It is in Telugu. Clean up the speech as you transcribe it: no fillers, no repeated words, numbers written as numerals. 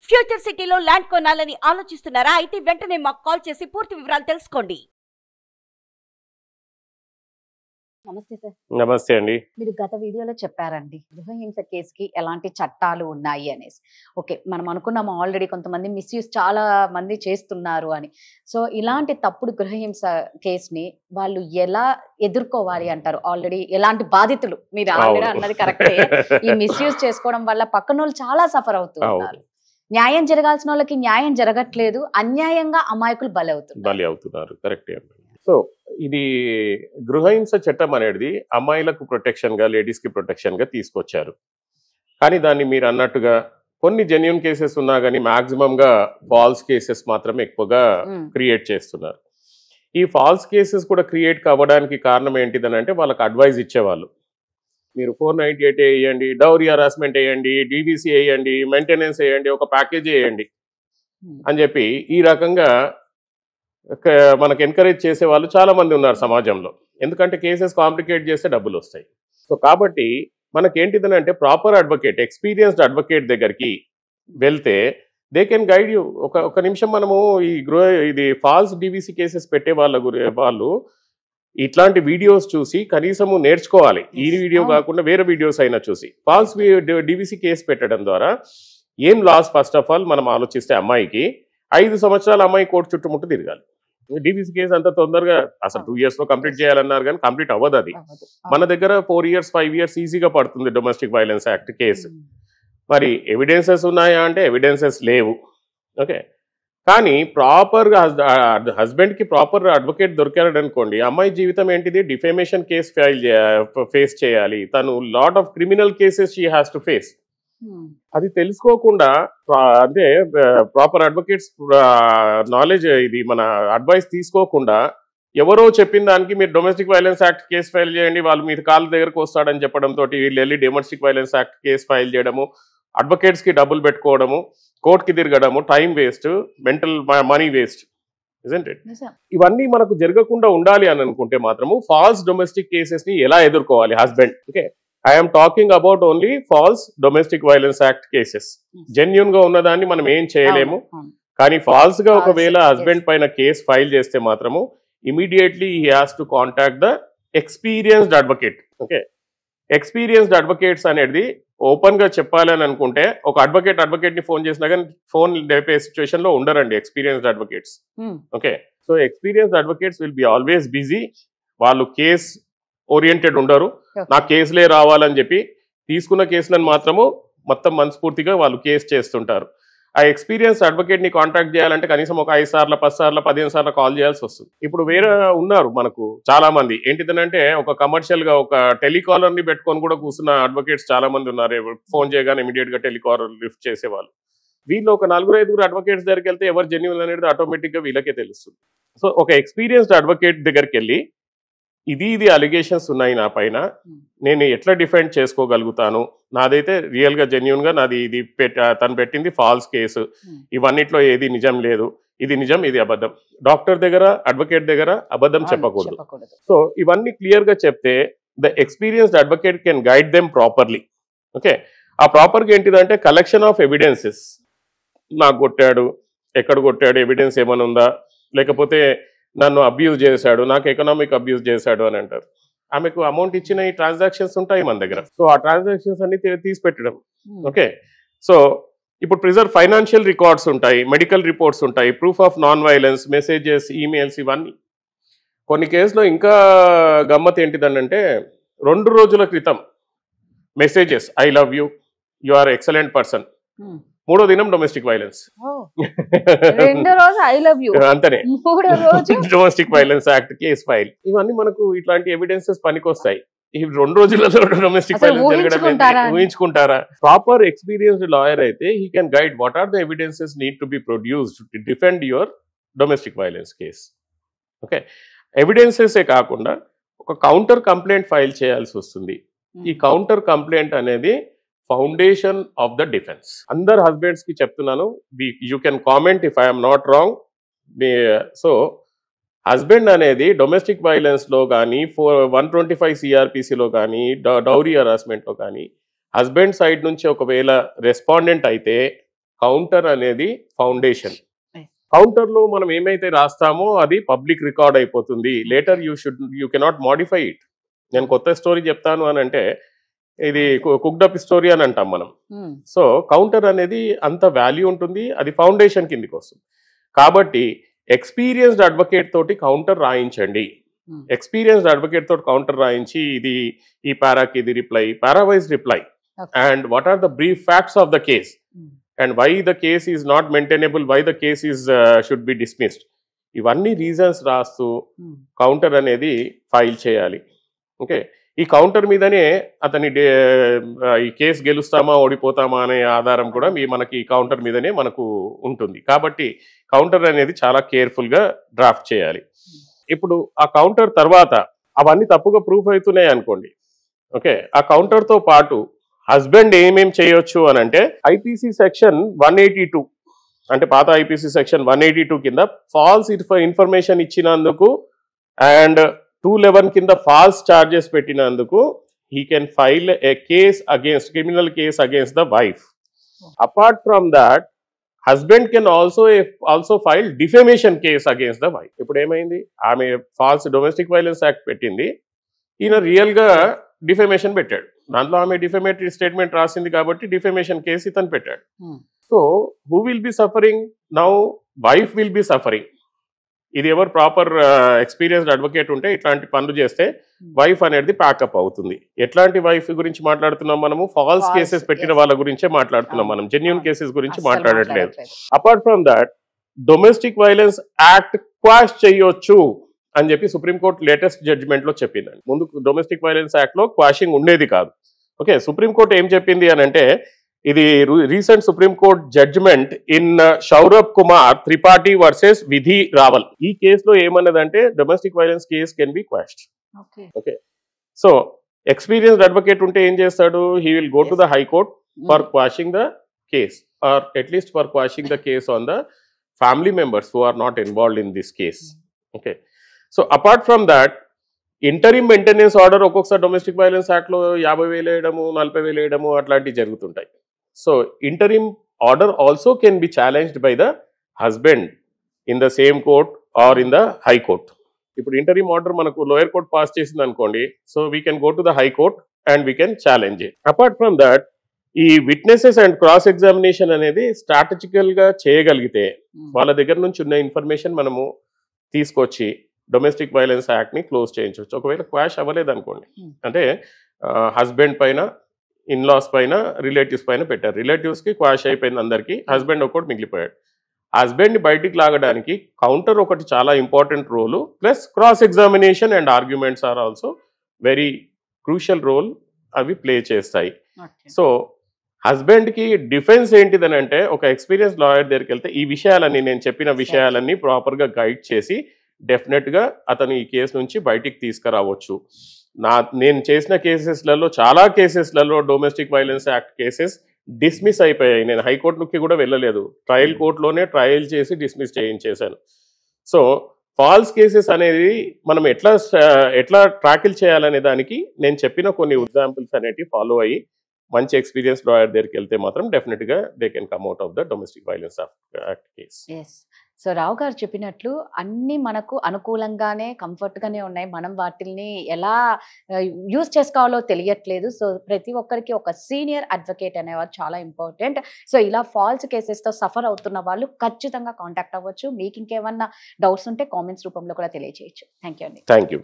ఫ్యూచర్ సిటీలో ల్యాండ్ కొనాలని ఆలోచిస్తున్నారా? అయితే వెంటనే మాకు కాల్ చేసి పూర్తి వివరాలు తెలుసుకోండి. నమస్తే సార్. నమస్తే అండి. మీరు గత వీడియోలో చెప్పారండి గృహహింస కేసుకి ఎలాంటి చట్టాలు ఉన్నాయి అనేసి. ఓకే, మనం అనుకున్నాము ఆల్రెడీ కొంతమంది మిస్యూజ్ చాలా మంది చేస్తున్నారు అని. సో ఇలాంటి తప్పుడు గృహహింస కేసుని వాళ్ళు ఎలా ఎదుర్కోవాలి అంటారు? ఆల్రెడీ ఎలాంటి బాధితులు, మీరు ఆల్రెడీ అన్నది కరెక్టే, ఈ మిస్యూజ్ చేసుకోవడం వల్ల పక్కన వాళ్ళు చాలా సఫర్ అవుతున్నారు. న్యాయం జరగాల్సిన వాళ్ళకి న్యాయం జరగట్లేదు, అన్యాయంగా అమాయకులు బలి అవుతున్నారు. కరెక్టే. సో ఇది గృహహింస చట్టం అనేది అమ్మాయిలకు ప్రొటెక్షన్ గా, లేడీస్ కి ప్రొటెక్షన్ గా తీసుకొచ్చారు. కానీ దాన్ని మీరు అన్నట్టుగా కొన్ని జెన్యూన్ కేసెస్ ఉన్నా కానీ మాక్సిమం గా ఫాల్స్ కేసెస్ మాత్రమే ఎక్కువగా క్రియేట్ చేస్తున్నారు. ఈ ఫాల్స్ కేసెస్ కూడా క్రియేట్ కావడానికి కారణం ఏంటిదని అంటే వాళ్ళకి అడ్వైజ్ ఇచ్చేవాళ్ళు. మీరు 498 వేయండి, డౌరీ హరాస్మెంట్ వేయండి, డీవీసీ వేయండి, మెయింటెనెన్స్ వేయండి, ఒక ప్యాకేజీ వేయండి అని చెప్పి ఈ రకంగా మనకు ఎంకరేజ్ చేసే వాళ్ళు చాలా మంది ఉన్నారు సమాజంలో. ఎందుకంటే కేసెస్ కాంప్లికేట్ చేస్తే డబ్బులు వస్తాయి. సో కాబట్టి మనకేంటిదని అంటే ప్రాపర్ అడ్వకేట్, ఎక్స్పీరియన్స్డ్ అడ్వకేట్ దగ్గరికి వెళ్తే దే కెన్ గైడ్ యూ. ఒక నిమిషం మనము ఇది ఫాల్స్ డీవీసీ కేసెస్ పెట్టే వాళ్ళు ఇట్లాంటి వీడియోస్ చూసి కనీసము నేర్చుకోవాలి. ఈ వీడియో కాకుండా వేరే వీడియోస్ అయినా చూసి ఫాల్స్ డీవీసీ కేసు పెట్టడం ద్వారా ఏం లాస్ ఫస్ట్ ఆఫ్ ఆల్ మనం ఆలోచిస్తే అమ్మాయికి 5 సంవత్సరాల అమ్మాయి కోర్టు చుట్టుముట్టు తిరగాలి. డీవీసీ కేసు అంత తొందరగా అసలు 2 years లో కంప్లీట్ చేయాలన్నారు కానీ కంప్లీట్ అవ్వదు. అది మన దగ్గర 4 years 5 years ఈజీగా పడుతుంది డొమెస్టిక్ వైలెన్స్ యాక్ట్ కేసు. మరి ఎవిడెన్సెస్ ఉన్నాయా అంటే ఎవిడెన్సెస్ లేవు. ఓకే, కానీ ప్రాపర్గా హస్బెండ్కి ప్రాపర్ అడ్వకేట్ దొరికాడు అనుకోండి, అమ్మాయి జీవితం ఏంటిది? డిఫేమేషన్ కేసు ఫేస్ చేయాలి, తను lot of criminal cases she has to face. అది తెలుసుకోకుండా అంటే ప్రాపర్ అడ్వకేట్స్ నాలెడ్జ్ ఇది మన అడ్వైస్ తీసుకోకుండా ఎవరో చెప్పిన దానికి మీరు domestic violence act case file చేయండి, వాళ్ళు మీ కాళ్ళ దగ్గరకు వస్తాడని చెప్పడంతో వీళ్ళు వెళ్ళి domestic violence act case file చేయడము, అడ్వకేట్స్కి డబ్బులు పెట్టుకోవడము, కోర్టుకి తిరగడము, time waste, mental money waste, isn't it? ఇవన్నీ మనకు జరగకుండా ఉండాలి అని అనుకుంటే మాత్రము ఫాల్స్ డొమెస్టిక్ కేసెస్ ని ఎలా ఎదుర్కోవాలి husband? Okay, I'm talking about only false domestic violence act cases. Genuine గా ఉన్నదాన్ని మనం ఏం చేయలేము, కానీ ఫాల్స్ గా ఒకవేళ హస్బెండ్ పైన కేసు ఫైల్ చేస్తే మాత్రము immediately he has to contact the experienced advocate. Okay, experienced advocates అనేది ఓపెన్ గా చెప్పాలని అనుకుంటే ఒక అడ్వకేట్ ని ఫోన్ చేసినా కానీ ఫోన్ లేపే సిచ్యువేషన్ లో ఉండరండి experienced advocates. Okay, so experienced advocates will be always busy. వాళ్ళు కేస్ ఓరియంటెడ్ ఉండరు, నా కేసులే రావాలని చెప్పి తీసుకున్న కేసులను మాత్రము మొత్తం మనస్ఫూర్తిగా వాళ్ళు కేసు చేస్తుంటారు. ఆ ఎక్స్పీరియన్స్ అడ్వకేట్ ని కాంటాక్ట్ చేయాలంటే కనీసం ఒక 5 సార్లు 10 సార్లు 15 సార్లు కాల్ చేయాల్సి వస్తుంది. ఇప్పుడు వేరే ఉన్నారు మనకు చాలా మంది, ఏంటిదనంటే ఒక కమర్షియల్ గా ఒక టెలికాలర్ ని పెట్టుకొని కూడా కూర్చున్న అడ్వకేట్స్ చాలా మంది ఉన్నారు. ఫోన్ చేయగానే ఇమీడియట్ గా టెలికాలర్ లిఫ్ట్ చేసేవాళ్ళు. వీళ్ళు ఒక 4-5 అడ్వకేట్స్ దగ్గరికి వెళ్తే ఎవరు జెన్యూన్ అనేది ఆటోమేటిక్ గా వీళ్ళకే తెలుస్తుంది. సో ఒక ఎక్స్పీరియన్స్డ్ అడ్వకేట్ దగ్గరికి వెళ్ళి ఇది అలిగేషన్స్ ఉన్నాయి నా పైన, నేను ఎట్లా డిఫెండ్ చేసుకోగలుగుతాను, నాదైతే రియల్ గా జెన్యూన్ గా నాది ఇది తను పెట్టింది ఫాల్స్ కేసు, ఇవన్నిట్లో ఏది నిజం లేదు, ఇది నిజం ఇది అబద్ధం, డాక్టర్ దగ్గర అడ్వకేట్ దగ్గర అబద్ధం చెప్పకూడదు. సో ఇవన్నీ క్లియర్ గా చెప్తే the experienced advocate can guide them properly. Okay, ఆ ప్రాపర్గా ఏంటిదంటే కలెక్షన్ ఆఫ్ ఎవిడెన్సెస్, నాకు కొట్టాడు, ఎక్కడ కొట్టాడు, ఎవిడెన్స్ ఏమైనా ఉందా, లేకపోతే నన్ను అబ్యూజ్ చేశాడు, నాకు ఎకనామిక్ అబ్యూజ్ చేశాడు అని అంటారు. ఆమెకు అమౌంట్ ఇచ్చిన ఈ ట్రాన్సాక్షన్స్ ఉంటాయి మన దగ్గర. సో ఆ ట్రాన్సాక్షన్స్ అన్ని తీసి పెట్టడం. ఓకే, సో ఇప్పుడు ఫైనాన్షియల్ రికార్డ్స్ ఉంటాయి, మెడికల్ రిపోర్ట్స్ ఉంటాయి, proof of non violence, messages, emails, ఇవన్నీ. కొన్ని కేసులో ఇంకా గమ్మత్ ఏంటిదనంటే 2 రోజుల క్రితం messages, I love you, you are excellent person, 3వ దినం డొమెస్టిక్ వైలెన్స్, 2వ రోజు ఐ లవ్ యూ అంతనే domestic violence act case file. ఇవన్నీ మనకు ఇట్లాంటి ఎవిడెన్సెస్ పనికొస్తాయి. ఈ 2 రోజులలో డొమెస్టిక్ వైలెన్స్ జరగడం ఊహించుకుంటారా? ప్రాపర్ ఎక్స్పీరియన్స్డ్ లాయర్ అయితే he can guide what are the evidences need to be produced to defend your domestic violence case. Okay, ఎవిడెన్సెసే కాకుండా ఒక కౌంటర్ కంప్లైంట్ ఫైల్ చేయాల్సి వస్తుంది. ఈ కౌంటర్ కంప్లైంట్ అనేది ఫౌండేషన్ ఆఫ్ ద డిఫెన్స్. అందరు హస్బెండ్స్ కి చెప్తున్నాను, you can comment if I'm not wrong. So husband అనేది డొమెస్టిక్ వైలెన్స్ లో కానీ 125 CRPCలో కానీ డౌరీ హరాస్మెంట్లో కానీ హస్బెండ్ సైడ్ నుంచి ఒకవేళ రెస్పాండెంట్ అయితే కౌంటర్ అనేది ఫౌండేషన్. Yes. కౌంటర్ లో మనం ఏమైతే రాస్తామో అది పబ్లిక్ రికార్డ్ అయిపోతుంది. Later you cannot modify it. నేను కొత్త స్టోరీ చెప్తాను అని అంటే ఇది కుక్డప్ స్టోరీ అని అంటాం మనం. సో కౌంటర్ అనేది అంత వాల్యూ ఉంటుంది, అది ఫౌండేషన్ కిందికి వస్తుంది. కాబట్టి ఎక్స్పీరియన్స్డ్ అడ్వకేట్ తోటి కౌంటర్ రాయించండి. ఎక్స్పీరియన్స్డ్ అడ్వకేట్ తోటి కౌంటర్ రాయించి ఇది ఈ పారాకి ఇది reply, parawise reply, and what are the brief facts of the case, and why the case is not maintainable, why the case is should be dismissed, ఇవన్నీ రీజన్స్ రాస్తూ కౌంటర్ అనేది ఫైల్ చేయాలి. ఓకే, ఈ కౌంటర్ మీదనే అతని ఈ కేసు గెలుస్తామా ఓడిపోతామా అనే ఆధారం కూడా మనకి కౌంటర్ మీదనే మనకు ఉంటుంది. కాబట్టి కౌంటర్ అనేది చాలా కేర్ఫుల్ గా డ్రాఫ్ట్ చేయాలి. ఇప్పుడు ఆ కౌంటర్ తర్వాత అవన్నీ తప్పుగా ప్రూఫ్ అవుతున్నాయి అనుకోండి, ఓకే, ఆ కౌంటర్ తో పాటు హస్బెండ్ ఏమేం చేయొచ్చు అని అంటే ఐపీసీ సెక్షన్ 182 అంటే పాత ఐపీసీ సెక్షన్ 182 కింద ఫాల్స్ ఇన్ఫర్మేషన్ ఇచ్చినందుకు అండ్ 211 కింద ఫాల్స్ చార్జెస్ పెట్టినందుకు he can file a case against criminal case against the wife. Apart from that, husband can also file defamation case against the wife. ఇప్పుడు ఏమైంది, ఆమె ఫాల్స్ డొమెస్టిక్ వైలెన్స్ యాక్ట్ పెట్టింది, ఈయన రియల్ గా డిఫమేషన్ పెట్టాడు, దాంట్లో ఆమె డిఫమేటరీ స్టేట్మెంట్ రాసింది కాబట్టి డిఫమేషన్ కేసు ఇతను పెట్టాడు. So who will be suffering now? Wife will be suffering. ఇది ఎవరు ప్రాపర్ ఎక్స్పీరియన్స్డ్ అడ్వకేట్ ఉంటే ఇట్లాంటి పనులు చేస్తే వైఫ్ అనేది ప్యాకప్ అవుతుంది. ఎట్లాంటి వైఫ్ గురించి మాట్లాడుతున్నాం మనము? ఫాల్స్ కేసెస్ పెట్టిన వాళ్ళ గురించే మాట్లాడుతున్నాం మనం, జెన్యూన్ కేసెస్ గురించి మాట్లాడట్లేదు. Apart from that domestic violence act quash చేయొచ్చు అని చెప్పి సుప్రీంకోర్టు లేటెస్ట్ జడ్జిమెంట్ లో చెప్పిందండి. ముందు డొమెస్టిక్ వైలెన్స్ యాక్ట్ లో క్వాషింగ్ ఉండేది కాదు. ఓకే, సుప్రీంకోర్టు ఏం చెప్పింది అని అంటే, ఇది recent supreme court judgement in Saurabh Kumar Tripathi versus Vidhi Rawal. ఈ కేసులో ఏమన్నదంటే domestic violence case can be quashed. Okay, so experienced advocate ఉంటే ఏం చేస్తాడు? He will go to the high court for quashing the case, are at least for quashing the case on the family members who are not involved in this case. Okay, so apart from that interim maintenance order ఒక్కొక్కసారి డొమెస్టిక్ వైలెన్స్ యాక్ట్ లో 50,000 వేయడము, 40,000 వేయడము అట్లాంటివి జరుగుతుంటాయి. So interim order also can be challenged by the husband in the same court or in the high court. ఇప్పుడు ఇంటరిమ్ ఆర్డర్ మనకు లోయర్ కోర్ట్ పాస్ చేసింది అనుకోండి, so we can go to the high court and we can challenge it. Apart from that ఈ విట్నెసెస్ అండ్ క్రాస్ ఎగ్జామినేషన్ అనేది స్ట్రాటజికల్ గా చేయగలిగితే వాళ్ళ దగ్గర నుంచి ఉన్న ఇన్ఫర్మేషన్ మనము తీసుకొచ్చి డొమెస్టిక్ వైలెన్స్ యాక్ట్ ని క్లోజ్ చేయించవచ్చు. ఒకవేళ క్వాష్ అవ్వలేదు అనుకోండి, అంటే హస్బెండ్ పైన, ఇన్లాస్ పైన, రిలేటివ్స్ పైన పెట్టారు, రిలేటివ్స్ కి క్వాష్ అయిపోయింది అందరికి, హస్బెండ్ ఒకటి మిగిలిపోయాడు. హస్బెండ్ ని బయటికి లాగడానికి కౌంటర్ ఒకటి చాలా important role, plus cross examination and arguments are also very crucial role అవి ప్లే చేస్తాయి. సో హస్బెండ్ కి డిఫెన్స్ ఏంటిదని అంటే, ఒక ఎక్స్పీరియన్స్ లాయర్ దగ్గరికి వెళ్తే ఈ విషయాలన్నీ, నేను చెప్పిన విషయాలన్నీ ప్రాపర్ గా గైడ్ చేసి డెఫినెట్ గా అతను ఈ కేసు నుంచి బయటికి తీసుకురావచ్చు. నేను చేసిన కేసెస్లలో చాలా కేసెస్లలో domestic violence act cases dismiss అయిపోయాయి. నేను హైకోర్టుకి కూడా వెళ్ళలేదు, ట్రయల్ కోర్టులోనే ట్రయల్ చేసి డిస్మిస్ చేయించేశాను. సో ఫాల్స్ కేసెస్ అనేది మనం ఎట్లా ట్రాకిల్ చేయాలనే దానికి నేను చెప్పిన కొన్ని ఎగ్జాంపుల్స్ అనేవి ఫాలో అయ్యి మంచి ఎక్స్పీరియన్స్ లాయర్ దగ్గరికి వెళ్తే మాత్రం డెఫినెట్ గా they can come out of the domestic violence act case. So Rao గారు చెప్పినట్లు అన్ని మనకు అనుకూలంగానే, కంఫర్ట్ గానే ఉన్నాయి. మనం వాటిని ఎలా యూజ్ చేసుకోవాలో తెలియట్లేదు. సో ప్రతి ఒక్కరికి ఒక సీనియర్ అడ్వకేట్ అనేవారు చాలా ఇంపార్టెంట్. సో ఇలా ఫాల్స్ కేసెస్ తో సఫర్ అవుతున్న వాళ్ళు ఖచ్చితంగా కాంటాక్ట్ అవ్వచ్చు. మీకు ఇంకేమన్నా డౌట్స్ ఉంటే కామెంట్స్ రూపంలో కూడా తెలియజేయచ్చు. థ్యాంక్ యూ అండి. Thank you.